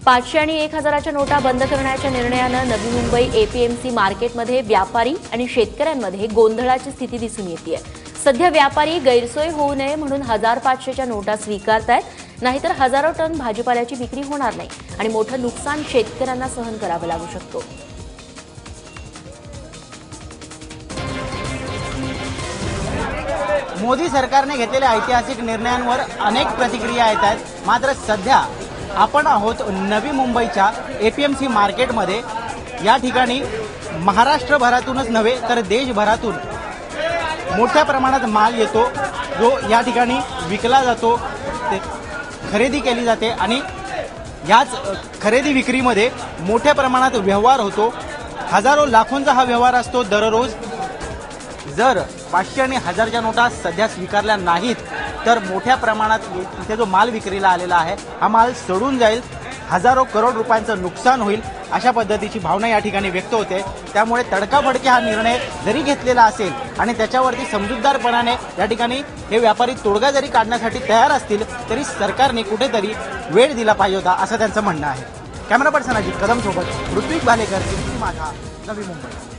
500 आणि 1000च्या नोटा बंद करण्याच्या निर्णयानं नवी मुंबई एपीएमसी मार्केटमध्ये व्यापारी आणि शेतकऱ्यांमध्ये गोंधळाची स्थिती दिसून येतेय। सध्या व्यापारी गैरसोय होऊ नये म्हणून 1500च्या नोटा स्वीकारतायत, नाहीतर हजारो टन भाजीपाल्याची विक्री होणार नाही आणि मोठं नुकसान शेतकऱ्यांना सहन करावं लागू शकतो। मोदी सरकारने घेतलेल्या ऐतिहासिक निर्णयांवर अनेक प्रतिक्रिया येत आहेत। मात्र सध्या आपण आहोत नवी मुंबईच्या एपीएमसी मार्केटमध्ये। या ठिकाणी महाराष्ट्रभरातूनच नव्हे तर देशभरातून मोठ्या प्रमाणात माल येतो, जो या ठिकाणी विकला जातो, ते खरेदी केली जाते आणि याच खरेदी विक्रीमध्ये मोठ्या प्रमाणात व्यवहार होतो। हजारो लाखोंचा हा व्यवहार असतो दररोज। जर 500 आणि 1000च्या नोटा सध्या स्वीकारल्या नाहीत तर मोठ्या प्रमाणात इथे जो माल विक्रीला आलेला आहे हा माल सडून जाईल, हजारो करोड रुपयांचं नुकसान होईल, अशा पद्धतीची भावना या ठिकाणी व्यक्त होते। त्यामुळे तडकाफडकी हा निर्णय जरी घेतलेला असेल आणि त्याच्यावरती समजूतदारपणाने या ठिकाणी हे व्यापारी तोडगा जरी काढण्यासाठी तयार असतील तरी सरकारने कुठेतरी वेळ दिला पाहिजे होता, असं त्यांचं म्हणणं आहे। कॅमेरा पर्सन अजित कदम सोबत ऋत्विक भालेकर, माझा, नवी मुंबई।